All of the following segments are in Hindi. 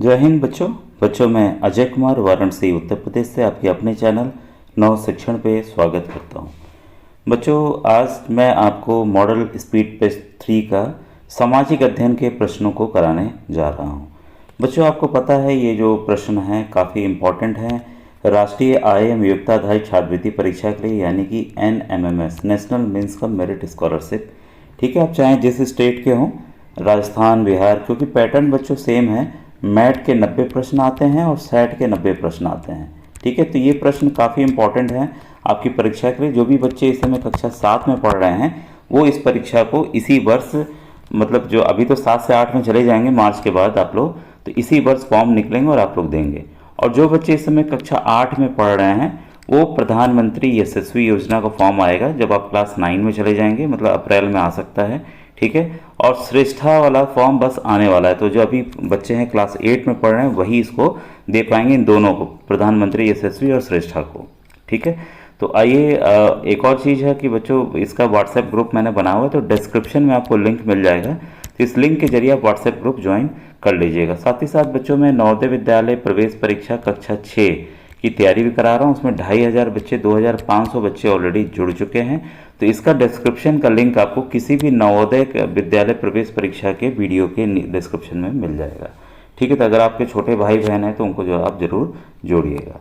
जय हिंद बच्चों। मैं अजय कुमार वाराणसी उत्तर प्रदेश से आपके अपने चैनल नव शिक्षण पे स्वागत करता हूँ। बच्चों, आज मैं आपको मॉडल स्पीड टेस्ट 3 का सामाजिक अध्ययन के प्रश्नों को कराने जा रहा हूँ। बच्चों, आपको पता है ये जो प्रश्न हैं काफ़ी इम्पोर्टेंट हैं राष्ट्रीय आय एवं योग्यता आधारित छात्रवृत्ति परीक्षा के लिए, यानी कि NMMS national means cum merit scholarship. ठीक है, आप चाहे जिस स्टेट के हों, राजस्थान, बिहार, क्योंकि पैटर्न बच्चों सेम है। मैट के 90 प्रश्न आते हैं और सेट के 90 प्रश्न आते हैं। ठीक है, तो ये प्रश्न काफ़ी इंपॉर्टेंट हैं आपकी परीक्षा के लिए। जो भी बच्चे इस समय कक्षा 7 में पढ़ रहे हैं वो इस परीक्षा को इसी वर्ष, मतलब जो अभी तो 7 से 8 में चले जाएंगे मार्च के बाद आप लोग, तो इसी वर्ष फॉर्म निकलेंगे और आप लोग देंगे। और जो बच्चे इस समय कक्षा 8 में पढ़ रहे हैं वो प्रधानमंत्री यशस्वी योजना का फॉर्म आएगा जब आप क्लास 9 में चले जाएंगे, मतलब अप्रैल में आ सकता है। ठीक है, और श्रेष्ठा वाला फॉर्म बस आने वाला है, तो जो अभी बच्चे हैं क्लास 8 में पढ़ रहे हैं वही इसको दे पाएंगे, इन दोनों को, प्रधानमंत्री यशस्वी और श्रेष्ठा को। ठीक है, तो आइए एक और चीज़ है कि बच्चों इसका व्हाट्सएप ग्रुप मैंने बनाया हुआ है, तो डिस्क्रिप्शन में आपको लिंक मिल जाएगा, तो इस लिंक के जरिए आप व्हाट्सएप ग्रुप ज्वाइन कर लीजिएगा। साथ ही साथ बच्चों मैं नवोदय विद्यालय प्रवेश परीक्षा कक्षा 6 की तैयारी भी करा रहा हूँ। उसमें 2500 बच्चे, 2500 बच्चे ऑलरेडी जुड़ चुके हैं। तो इसका डिस्क्रिप्शन का लिंक आपको किसी भी नवोदय विद्यालय प्रवेश परीक्षा के वीडियो के डिस्क्रिप्शन में मिल जाएगा। ठीक है, तो अगर आपके छोटे भाई बहन हैं तो उनको जो आप जरूर जोड़िएगा।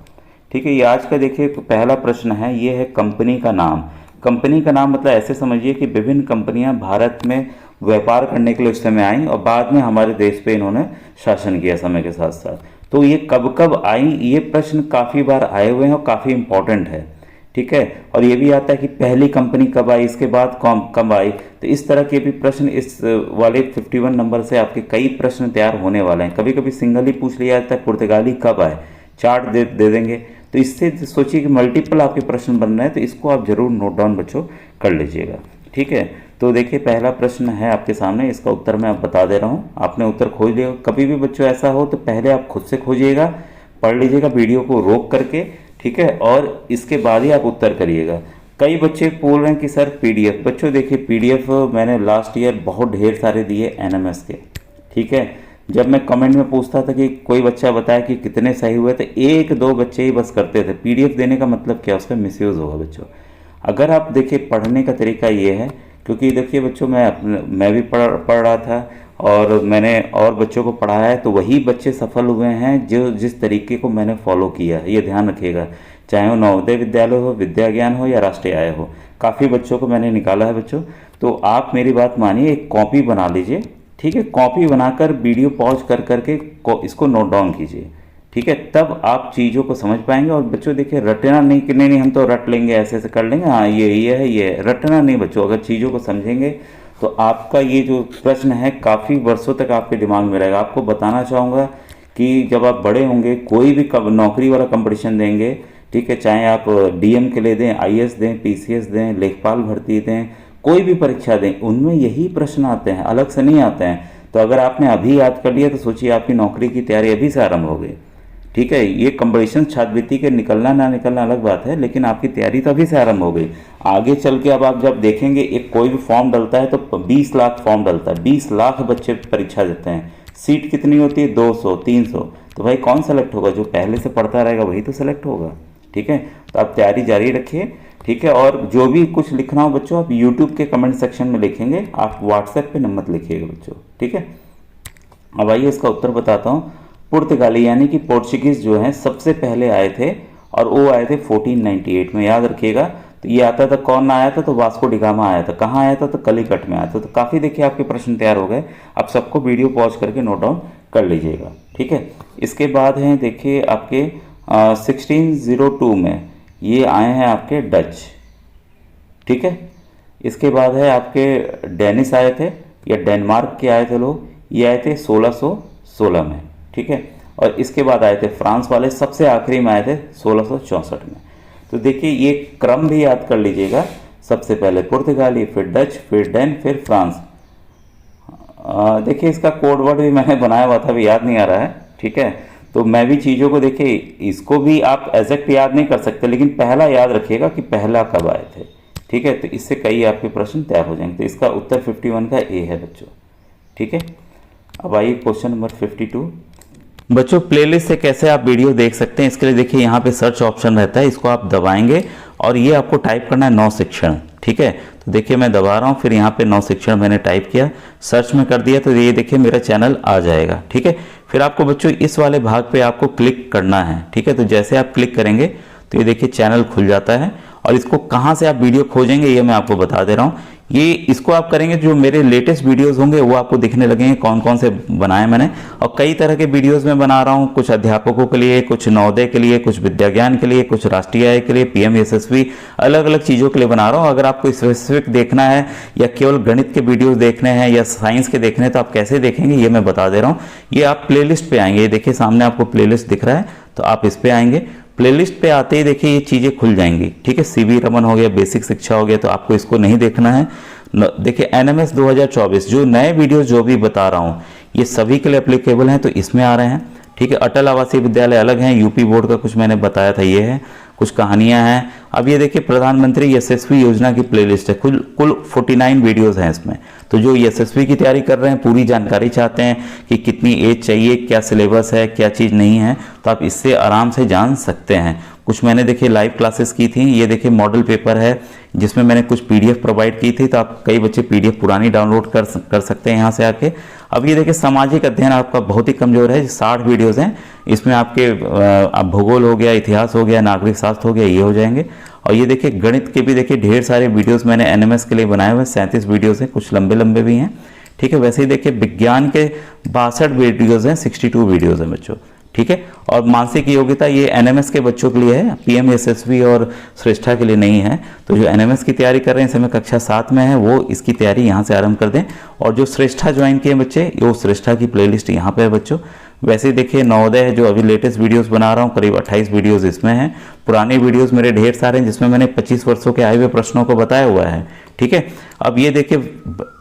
ठीक है, ये आज का देखिए पहला प्रश्न है, ये है कंपनी का नाम। कंपनी का नाम मतलब ऐसे समझिए कि विभिन्न कंपनियां भारत में व्यापार करने के लिए उस समय आई और बाद में हमारे देश पे इन्होंने शासन किया समय के साथ साथ। तो ये कब कब आई, ये प्रश्न काफ़ी बार आए हुए हैं और काफ़ी इंपॉर्टेंट है। ठीक है, और ये भी आता है कि पहली कंपनी कब आई, इसके बाद कब आई। तो इस तरह के भी प्रश्न इस वाले 51 नंबर से आपके कई प्रश्न तैयार होने वाले हैं। कभी कभी सिंगल ही पूछ लिया जाता है, पुर्तगाली कब आए, चार्ट दे देंगे। तो इससे सोचिए कि मल्टीपल आपके प्रश्न बन रहे हैं, तो इसको आप जरूर नोट डाउन बच्चों कर लीजिएगा। ठीक है, तो देखिए पहला प्रश्न है आपके सामने, इसका उत्तर मैं आप बता दे रहा हूँ, आपने उत्तर खोज लिया। कभी भी बच्चों ऐसा हो तो पहले आप खुद से खोजिएगा, पढ़ लीजिएगा वीडियो को रोक करके। ठीक है, और इसके बाद ही आप उत्तर करिएगा। कई बच्चे बोल रहे हैं कि सर PDF, बच्चों देखिए PDF मैंने लास्ट ईयर बहुत ढेर सारे दिए NMS के। ठीक है, जब मैं कमेंट में पूछता था कि कोई बच्चा बताया कि कितने सही हुए, तो 1-2 बच्चे ही बस करते थे। PDF देने का मतलब क्या, उसका मिसयूज़ होगा बच्चों। अगर आप देखिए पढ़ने का तरीका ये है, क्योंकि देखिए बच्चों मैं भी पढ़ रहा था और मैंने और बच्चों को पढ़ाया है, तो वही बच्चे सफल हुए हैं जो जिस तरीके को मैंने फॉलो किया है। ये ध्यान रखिएगा, चाहे वो नवोदय विद्यालय हो, विद्या ज्ञान हो या राष्ट्रीय आय हो, काफ़ी बच्चों को मैंने निकाला है बच्चों। तो आप मेरी बात मानिए, एक कॉपी बना लीजिए। ठीक है, कॉपी बनाकर वीडियो पॉज कर करके इसको नोट डाउन कीजिए। ठीक है, तब आप चीज़ों को समझ पाएंगे। और बच्चों देखिए रटना नहीं कि नहीं हम तो रट लेंगे, ऐसे ऐसे कर लेंगे, हाँ ये है, ये रटना नहीं बच्चों। अगर चीज़ों को समझेंगे तो आपका ये जो प्रश्न है काफ़ी वर्षों तक आपके दिमाग में रहेगा। आपको बताना चाहूँगा कि जब आप बड़े होंगे, कोई भी नौकरी वाला कंपटीशन देंगे, ठीक है, चाहे आप DM के लिए दें, IAS दें, PCS दें, लेखपाल भर्ती दें, कोई भी परीक्षा दें, उनमें यही प्रश्न आते हैं, अलग से नहीं आते हैं। तो अगर आपने अभी याद कर लिया तो सोचिए आपकी नौकरी की तैयारी अभी से आरंभ हो गई। ठीक है, ये कंपटीशन छात्रवृत्ति के निकलना ना निकलना अलग बात है, लेकिन आपकी तैयारी तो अभी से आरंभ हो गई। आगे चल के अब आप जब देखेंगे, एक कोई भी फॉर्म डलता है तो 20 लाख फॉर्म डलता है, 20 लाख बच्चे परीक्षा देते हैं। सीट कितनी होती है, 200, 300। तो भाई कौन सेलेक्ट होगा, जो पहले से पढ़ता रहेगा वही तो सेलेक्ट होगा। ठीक है, तो आप तैयारी जारी रखिए। ठीक है, और जो भी कुछ लिखना हो बच्चों आप यूट्यूब के कमेंट सेक्शन में लिखेंगे, आप व्हाट्सएप पे मत लिखिएगा बच्चों। ठीक है, अब आइए इसका उत्तर बताता हूँ। पुर्तगाली यानी कि पोर्चुगीज़ जो हैं सबसे पहले आए थे और वो आए थे 1498 में, याद रखिएगा। तो ये आता था, कौन आया था, तो वास्को डिगामा आया था। कहाँ आया था, तो कलिकट में आया था। तो काफ़ी देखिए आपके प्रश्न तैयार हो गए। अब सबको वीडियो पॉज करके नोट डाउन कर लीजिएगा। ठीक है, इसके बाद हैं देखिए आपके 1602 में ये आए हैं आपके डच। ठीक है, इसके बाद है आपके डेनिस आए थे या डेनमार्क के आए थे लोग, ये आए थे 1616 में। ठीक है, और इसके बाद आए थे फ्रांस वाले, सबसे आखिरी में आए थे 1664 में। तो देखिए ये क्रम भी याद कर लीजिएगा, सबसे पहले पुर्तगाली, फिर डच, फिर डेन, फिर फ्रांस। देखिए इसका कोड वर्ड भी मैंने बनाया हुआ था, अभी याद नहीं आ रहा है। ठीक है, तो मैं भी चीज़ों को देखिए, इसको भी आप एग्जैक्ट याद नहीं कर सकते, लेकिन पहला याद रखिएगा कि पहला कब आए थे। ठीक है, तो इससे कई आपके प्रश्न तैयार हो जाएंगे। तो इसका उत्तर 51 का A है बच्चों। ठीक है, अब आइए क्वेश्चन नंबर 52। बच्चों प्लेलिस्ट से कैसे आप वीडियो देख सकते हैं, इसके लिए देखिए यहाँ पे सर्च ऑप्शन रहता है, इसको आप दबाएंगे और ये आपको टाइप करना है 9 शिक्षण। ठीक है, तो देखिए मैं दबा रहा हूँ, फिर यहाँ पे 9 शिक्षण मैंने टाइप किया, सर्च में कर दिया तो ये देखिए मेरा चैनल आ जाएगा। ठीक है, फिर आपको बच्चों इस वाले भाग पे आपको क्लिक करना है। ठीक है, तो जैसे आप क्लिक करेंगे तो ये देखिए चैनल खुल जाता है और इसको कहाँ से आप वीडियो खोजेंगे ये मैं आपको बता दे रहा हूँ। ये इसको आप करेंगे जो मेरे लेटेस्ट वीडियोस होंगे वो आपको दिखने लगेंगे, कौन कौन से बनाए मैंने, और कई तरह के वीडियोस में बना रहा हूँ, कुछ अध्यापकों के लिए, कुछ नवोदय के लिए, कुछ विद्या ज्ञान के लिए, कुछ राष्ट्रीय आय के लिए, पीएम यशस्वी, अलग अलग चीज़ों के लिए बना रहा हूँ। अगर आपको स्पेसिफिक देखना है या केवल गणित के वीडियोज देखने हैं या साइंस के देखने हैं तो आप कैसे देखेंगे ये मैं बता दे रहा हूँ। ये आप प्लेलिस्ट पे आएंगे, ये देखिए सामने आपको प्लेलिस्ट दिख रहा है, तो आप इस पे आएंगे। प्लेलिस्ट पे आते ही देखिए ये चीज़ें खुल जाएंगी। ठीक है, सीवी रमन हो गया, बेसिक शिक्षा हो गया, तो आपको इसको नहीं देखना है। देखिए एनएमएस 2024 जो नए वीडियोस जो भी बता रहा हूँ ये सभी के लिए एप्लीकेबल हैं, तो इसमें आ रहे हैं। ठीक है, अटल आवासीय विद्यालय अलग हैं, यूपी बोर्ड का कुछ मैंने बताया था ये है, कुछ कहानियां हैं। अब ये देखिए प्रधानमंत्री यशस्वी योजना की प्लेलिस्ट है, कुल 49 वीडियोस हैं इसमें। तो जो यशस्वी की तैयारी कर रहे हैं, पूरी जानकारी चाहते हैं कि कितनी एज चाहिए, क्या सिलेबस है, क्या चीज़ नहीं है, तो आप इससे आराम से जान सकते हैं। कुछ मैंने देखिए लाइव क्लासेस की थी, ये देखिए मॉडल पेपर है जिसमें मैंने कुछ पीडीएफ प्रोवाइड की थी, तो आप कई बच्चे पीडीएफ पुरानी डाउनलोड कर सकते हैं यहाँ से आके। अब ये देखिए सामाजिक अध्ययन आपका बहुत ही कमजोर है, 60 वीडियोस हैं इसमें, आपके आप भूगोल हो गया, इतिहास हो गया, नागरिक शास्त्र हो गया, ये हो जाएंगे। और ये देखिए गणित के भी देखिए ढेर सारे वीडियोस मैंने एनएमएस के लिए बनाए हुए, 37 वीडियोस हैं, कुछ लंबे लंबे भी हैं। ठीक है, वैसे ही देखिए विज्ञान के 62 वीडियोस हैं, 62 वीडियोस हैं बच्चों। ठीक है, और मानसिक योग्यता ये एनएमएस के बच्चों के लिए है, पीएम यशस्वी और श्रेष्ठा के लिए नहीं है। तो जो एनएमएस की तैयारी कर रहे हैं, इस समय कक्षा 7 में है, वो इसकी तैयारी यहाँ से आरंभ कर दें। और जो श्रेष्ठा ज्वाइन किए बच्चे, वो श्रेष्ठा की प्लेलिस्ट यहाँ पे है बच्चों। वैसे ही देखिए नवोदय है, जो अभी लेटेस्ट वीडियोस बना रहा हूँ, करीब 28 वीडियोस इसमें हैं। पुराने वीडियोस मेरे ढेर सारे हैं जिसमें मैंने 25 वर्षों के आए हुए प्रश्नों को बताया हुआ है। ठीक है, अब ये देखिए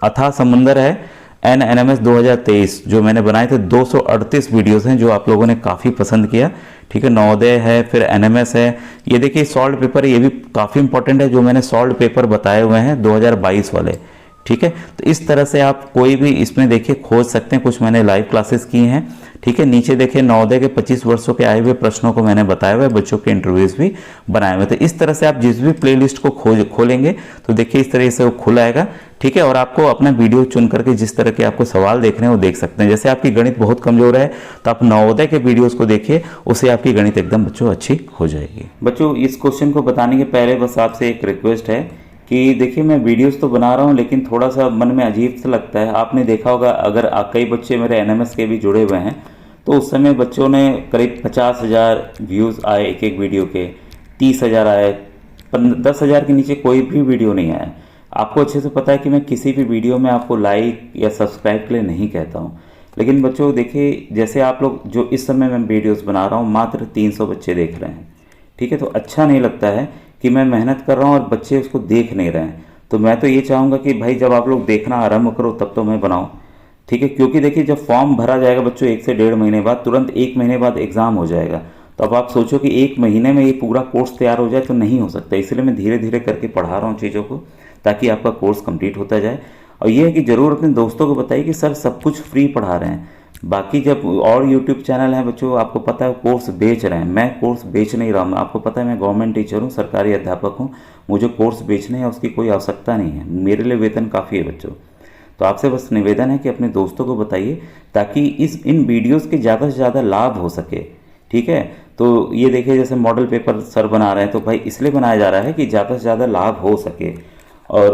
अथाह समुंदर है एनएमएस 2023 जो मैंने बनाए थे, 238 वीडियोस हैं जो आप लोगों ने काफ़ी पसंद किया। ठीक है, नवोदय है, फिर एनएमएस है, ये देखिए सॉल्व पेपर है, ये भी काफ़ी इंपॉर्टेंट है, जो मैंने सॉल्व पेपर बताए हुए हैं 2022 वाले। ठीक है, तो इस तरह से आप कोई भी इसमें देखिए खोज सकते हैं, कुछ मैंने लाइव क्लासेस की हैं। ठीक है, नीचे देखिए नवोदय के 25 वर्षों के आए हुए प्रश्नों को मैंने बताया हुआ है, बच्चों के इंटरव्यूज भी बनाए हुए। तो इस तरह से आप जिस भी प्लेलिस्ट को खोलेंगे तो देखिए इस तरह से वो खुल आएगा। ठीक है, और आपको अपना वीडियो चुन करके जिस तरह के आपको सवाल देख रहे हैं वो देख सकते हैं। जैसे आपकी गणित बहुत कमजोर है तो आप नवोदय के वीडियोस को देखिए, उससे आपकी गणित एकदम बच्चों अच्छी हो जाएगी। बच्चों इस क्वेश्चन को बताने के पहले बस आपसे एक रिक्वेस्ट है कि देखिए मैं वीडियोस तो बना रहा हूँ लेकिन थोड़ा सा मन में अजीब सा लगता है। आपने देखा होगा अगर कई बच्चे मेरे एनएमएस के भी जुड़े हुए हैं तो उस समय बच्चों ने करीब 50,000 व्यूज़ आए एक एक वीडियो के, 30,000 आए, 10,000 के नीचे कोई भी वीडियो नहीं आया। आपको अच्छे से पता है कि मैं किसी भी वीडियो में आपको लाइक या सब्सक्राइब के लिए नहीं कहता हूँ, लेकिन बच्चों देखिए जैसे आप लोग जो इस समय मैं वीडियोस बना रहा हूँ मात्र 300 बच्चे देख रहे हैं। ठीक है, तो अच्छा नहीं लगता है कि मैं मेहनत कर रहा हूँ और बच्चे उसको देख नहीं रहे हैं। तो मैं तो ये चाहूँगा कि भाई जब आप लोग देखना आरंभ करो तब तो मैं बनाऊँ। ठीक है, क्योंकि देखिए जब फॉर्म भरा जाएगा बच्चों 1 से 1.5 महीने बाद, तुरंत 1 महीने बाद एग्ज़ाम हो जाएगा। तो अब आप सोचो कि 1 महीने में ये पूरा कोर्स तैयार हो जाए तो नहीं हो सकता। इसलिए मैं धीरे धीरे करके पढ़ा रहा हूँ चीज़ों को ताकि आपका कोर्स कंप्लीट होता जाए। और ये है कि ज़रूर अपने दोस्तों को बताइए कि सर सब कुछ फ्री पढ़ा रहे हैं। बाकी जब और यूट्यूब चैनल हैं बच्चों आपको पता है कोर्स बेच रहे हैं, मैं कोर्स बेच नहीं रहा हूँ। आपको पता है मैं गवर्नमेंट टीचर हूँ, सरकारी अध्यापक हूँ, मुझे कोर्स बेचने है उसकी कोई आवश्यकता नहीं है, मेरे लिए वेतन काफ़ी है बच्चों। तो आपसे बस निवेदन है कि अपने दोस्तों को बताइए ताकि इन वीडियोस के ज़्यादा से ज़्यादा लाभ हो सके। ठीक है, तो ये देखिए जैसे मॉडल पेपर सर बना रहे हैं तो भाई इसलिए बनाया जा रहा है कि ज़्यादा से ज़्यादा लाभ हो सके। और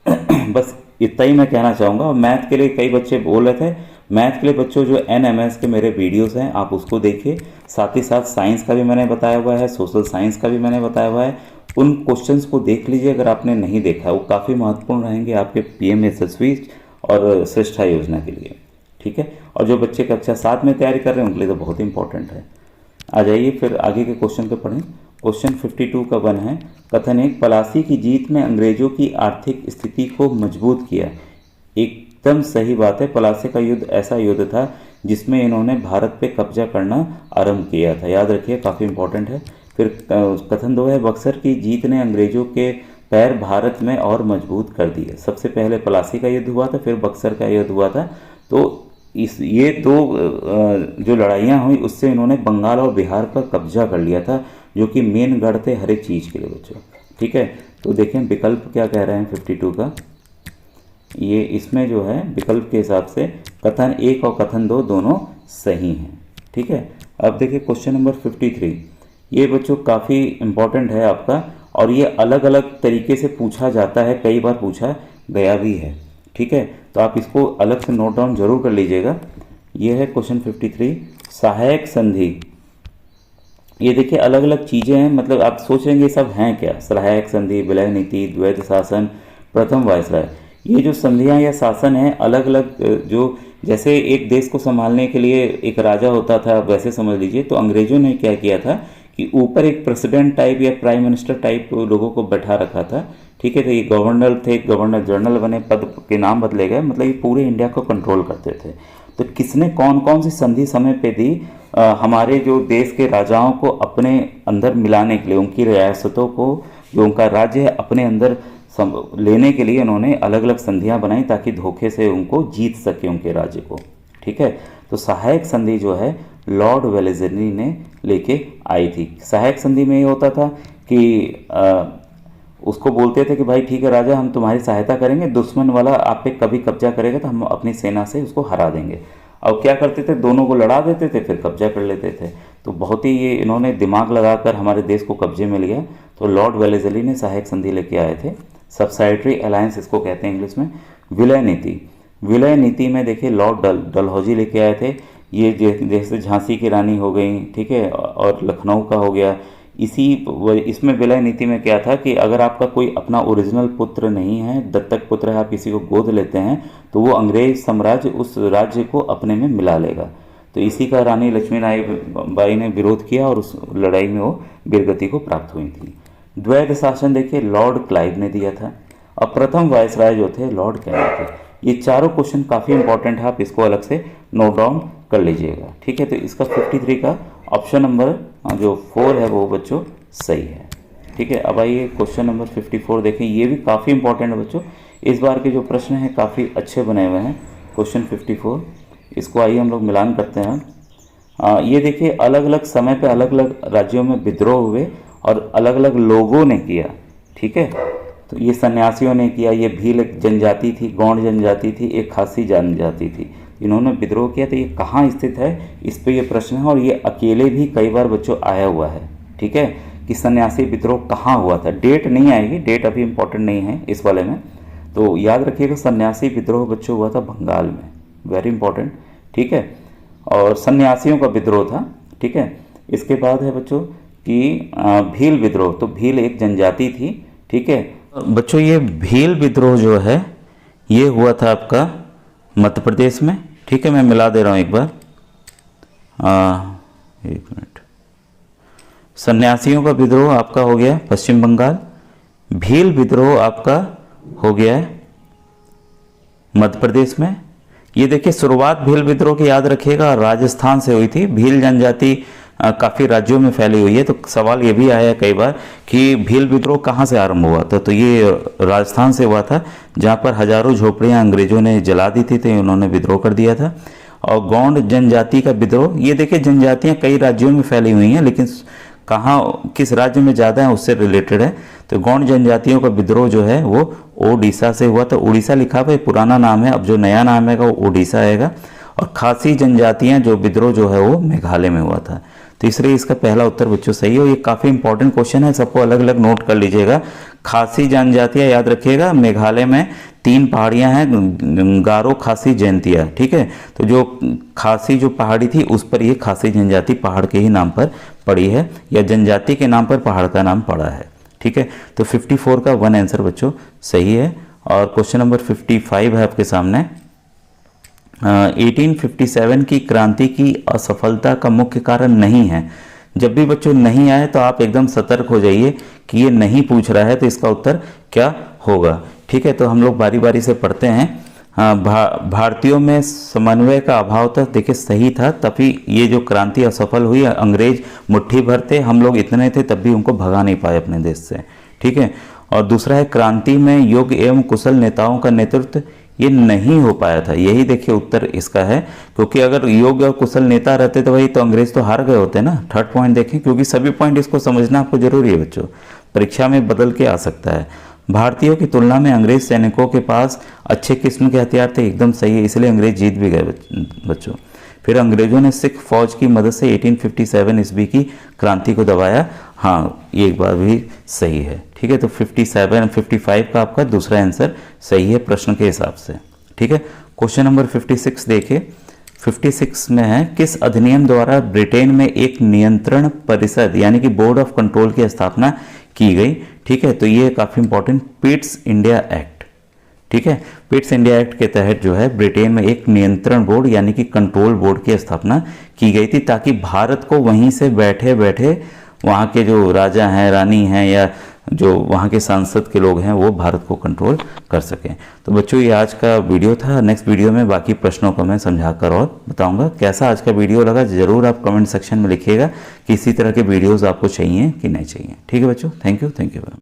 बस इतना ही मैं कहना चाहूँगा। और मैथ के लिए कई बच्चे बोल रहे थे, मैथ के लिए बच्चों जो एनएमएस के मेरे वीडियोस हैं आप उसको देखिए, साथ ही साथ साइंस का भी मैंने बताया हुआ है, सोशल साइंस का भी मैंने बताया हुआ है। उन क्वेश्चंस को देख लीजिए अगर आपने नहीं देखा, वो काफ़ी महत्वपूर्ण रहेंगे आपके पीएम यशस्वी और श्रेष्ठा योजना के लिए। ठीक है, और जो बच्चे कक्षा 7 में तैयारी कर रहे हैं उनके लिए तो बहुत इंपॉर्टेंट है। आ जाइए फिर आगे के क्वेश्चन को पढ़ें। क्वेश्चन 52 का 1 है, कथन 1, पलासी की जीत में अंग्रेजों की आर्थिक स्थिति को मजबूत किया। एकदम सही बात है, पलासी का युद्ध ऐसा युद्ध था जिसमें इन्होंने भारत पे कब्जा करना आरंभ किया था, याद रखिए काफ़ी इंपॉर्टेंट है। फिर कथन 2 है, बक्सर की जीत ने अंग्रेजों के पैर भारत में और मजबूत कर दिए। सबसे पहले पलासी का युद्ध हुआ था, फिर बक्सर का युद्ध हुआ था। तो ये दो जो लड़ाइयाँ हुई उससे इन्होंने बंगाल और बिहार पर कब्जा कर लिया था, जो कि मेन गढ़ थे हर एक चीज़ के लिए बच्चों। ठीक है, तो देखें विकल्प क्या कह रहे हैं 52 का। ये इसमें जो है विकल्प के हिसाब से कथन 1 और कथन 2 दोनों सही हैं। ठीक है, अब देखिए क्वेश्चन नंबर 53। ये बच्चों काफ़ी इम्पॉर्टेंट है आपका, और ये अलग अलग तरीके से पूछा जाता है, कई बार पूछा गया भी है। ठीक है, तो आप इसको अलग से नोट डाउन जरूर कर लीजिएगा। ये है क्वेश्चन 53, सहायक संधि। ये देखिए अलग अलग चीज़ें हैं, मतलब आप सोच रहे हैं ये सब हैं क्या, सहायक संधि, विलय नीति, द्वैध शासन, प्रथम वायसराय। ये जो संधियां या शासन हैं अलग अलग, जो जैसे एक देश को संभालने के लिए एक राजा होता था, वैसे समझ लीजिए। तो अंग्रेजों ने क्या किया था कि ऊपर एक प्रेसिडेंट टाइप या प्राइम मिनिस्टर टाइप लोगों को बैठा रखा था। ठीक है, तो ये गवर्नर थे, गवर्नर जनरल बने, पद के नाम बदले गए, मतलब ये पूरे इंडिया को कंट्रोल करते थे। तो किसने कौन कौन सी संधि समय पे दी हमारे जो देश के राजाओं को अपने अंदर मिलाने के लिए, उनकी रियासतों को, जो उनका राज्य है, अपने अंदर लेने के लिए उन्होंने अलग अलग संधियां बनाई ताकि धोखे से उनको जीत सके उनके राज्य को। ठीक है, तो सहायक संधि जो है लॉर्ड वेलेस्ली ने लेके आई थी। सहायक संधि में ये होता था कि उसको बोलते थे कि भाई ठीक है राजा, हम तुम्हारी सहायता करेंगे, दुश्मन वाला आप पे कभी कब्जा करेगा तो हम अपनी सेना से उसको हरा देंगे। और क्या करते थे, दोनों को लड़ा देते थे, फिर कब्जा कर लेते थे। तो बहुत ही ये इन्होंने दिमाग लगाकर हमारे देश को कब्जे में लिया। तो लॉर्ड वेलेस्ली ने सहायक संधि लेके आए थे, सब्सिडायरी अलायंस इसको कहते हैं इंग्लिश में। विलय नीति, विलय नीति में देखिए लॉर्ड डलहौजी लेके आए थे। ये जैसे झांसी की रानी हो गई, ठीक है, और लखनऊ का हो गया। इसमें विलय नीति में क्या था कि अगर आपका कोई अपना ओरिजिनल पुत्र नहीं है, दत्तक पुत्र है, आप किसी को गोद लेते हैं, तो वो अंग्रेज साम्राज्य उस राज्य को अपने में मिला लेगा। तो इसी का रानी लक्ष्मीबाई ने विरोध किया और उस लड़ाई में वो वीरगति को प्राप्त हुई थी। द्वैध शासन देखिए लॉर्ड क्लाइव ने दिया था, और प्रथम वायसराय जो थे लॉर्ड कैनिंग थे। ये चारों क्वेश्चन काफ़ी इंपॉर्टेंट है, आप इसको अलग से नोट डाउन कर लीजिएगा। ठीक है, तो इसका 53 का ऑप्शन नंबर जो 4 है वो बच्चों सही है। ठीक है, अब आइए क्वेश्चन नंबर 54 देखें। ये भी काफ़ी इंपॉर्टेंट है बच्चों, इस बार के जो प्रश्न हैं काफ़ी अच्छे बने हुए हैं। क्वेश्चन 54, इसको आइए हम लोग मिलान करते हैं। ये देखिए अलग अलग समय पे अलग अलग राज्यों में विद्रोह हुए और अलग अलग लोगों ने किया। ठीक है, तो ये सन्यासियों ने किया, ये भील जनजाति थी, गौंड जनजाति थी, एक खासी जनजाति थी, इन्होंने विद्रोह किया। तो ये कहाँ स्थित है, इस पे ये प्रश्न है, और ये अकेले भी कई बार बच्चों आया हुआ है। ठीक है, कि सन्यासी विद्रोह कहाँ हुआ था, डेट नहीं आएगी, डेट अभी इम्पोर्टेंट नहीं है इस वाले में। तो याद रखिएगा सन्यासी विद्रोह बच्चों हुआ था बंगाल में, वेरी इंपॉर्टेंट। ठीक है, और सन्यासियों का विद्रोह था। ठीक है, इसके बाद है बच्चों कि भील विद्रोह, तो भील एक जनजाति थी। ठीक है बच्चों, ये भील विद्रोह जो है ये हुआ था आपका मध्य प्रदेश में। ठीक है, मैं मिला दे रहा हूँ एक बार, एक मिनट। सन्यासियों का विद्रोह आपका हो गया पश्चिम बंगाल, भील विद्रोह आपका हो गया है मध्य प्रदेश में। ये देखिए शुरुआत भील विद्रोह की याद रखिएगा राजस्थान से हुई थी। भील जनजाति काफ़ी राज्यों में फैली हुई है, तो सवाल ये भी आया कई बार कि भील विद्रोह कहाँ से आरंभ हुआ था। तो ये राजस्थान से हुआ था, जहाँ पर हजारों झोपड़ियाँ अंग्रेजों ने जला दी थी, तो उन्होंने विद्रोह कर दिया था। और गौंड जनजाति का विद्रोह, ये देखिए जनजातियाँ कई राज्यों में फैली हुई हैं, लेकिन कहाँ किस राज्य में ज़्यादा है उससे रिलेटेड है। तो गौंड जनजातियों का विद्रोह जो है वो ओडिशा से हुआ था। उड़ीसा लिखा हुआ पुराना नाम है, अब जो नया नाम है वो ओडिशा आएगा। और खासी जनजातियाँ जो विद्रोह जो है वो मेघालय में हुआ था। तो इसलिए इसका पहला उत्तर बच्चों सही है। ये काफ़ी इंपॉर्टेंट क्वेश्चन है, सबको अलग अलग नोट कर लीजिएगा। खासी जनजातियाँ याद रखिएगा, मेघालय में 3 पहाड़ियाँ हैं, गारो, खासी, जयंतिया। ठीक है, तो जो खासी जो पहाड़ी थी उस पर ये खासी जनजाति पहाड़ के ही नाम पर पड़ी है, या जनजाति के नाम पर पहाड़ का नाम पड़ा है। ठीक है, तो 54 का 1 आंसर बच्चों सही है। और क्वेश्चन नंबर 55 है आपके सामने। 1857 की क्रांति की असफलता का मुख्य कारण नहीं है। जब भी बच्चों नहीं आए तो आप एकदम सतर्क हो जाइए कि ये नहीं पूछ रहा है, तो इसका उत्तर क्या होगा। ठीक है, तो हम लोग बारी बारी से पढ़ते हैं। भारतीयों में समन्वय का अभाव था, देखिए सही था, तभी ये जो क्रांति असफल हुई। अंग्रेज मुट्ठी भर थे, हम लोग इतने थे तब भी उनको भगा नहीं पाए अपने देश से। ठीक है, और दूसरा है क्रांति में योग्य एवं कुशल नेताओं का नेतृत्व, ये नहीं हो पाया था। यही देखिए उत्तर इसका है, क्योंकि अगर योग्य और कुशल नेता रहते तो वही तो अंग्रेज तो हार गए होते ना। थर्ड पॉइंट देखें, क्योंकि सभी पॉइंट इसको समझना आपको जरूरी है बच्चों, परीक्षा में बदल के आ सकता है। भारतीयों की तुलना में अंग्रेज सैनिकों के पास अच्छे किस्म के हथियार थे, एकदम सही है, इसलिए अंग्रेज जीत भी गए बच्चों। फिर अंग्रेजों ने सिख फौज की मदद से 1857 ईस्वी की क्रांति को दबाया, हाँ ये एक बार भी सही है। ठीक है, तो 55 का आपका दूसरा आंसर सही है प्रश्न के हिसाब से। ठीक है, क्वेश्चन नंबर 56 देखिए। 56 में है, किस अधिनियम द्वारा ब्रिटेन में एक नियंत्रण परिषद यानी कि बोर्ड ऑफ कंट्रोल की स्थापना की गई। ठीक है, तो ये काफ़ी इंपॉर्टेंट, पिट्स इंडिया एक्ट। ठीक है, पिट्स इंडिया एक्ट के तहत जो है ब्रिटेन में एक नियंत्रण बोर्ड यानी कि कंट्रोल बोर्ड की स्थापना की गई थी, ताकि भारत को वहीं से बैठे बैठे वहाँ के जो राजा हैं, रानी हैं, या जो वहाँ के सांसद के लोग हैं वो भारत को कंट्रोल कर सकें। तो बच्चों ये आज का वीडियो था। नेक्स्ट वीडियो में बाकी प्रश्नों को मैं समझाकर और बताऊंगा। कैसा आज का वीडियो लगा ज़रूर आप कमेंट सेक्शन में लिखिएगा कि इसी तरह के वीडियोज़ आपको चाहिए कि नहीं चाहिए। ठीक है बच्चों, थैंक यू।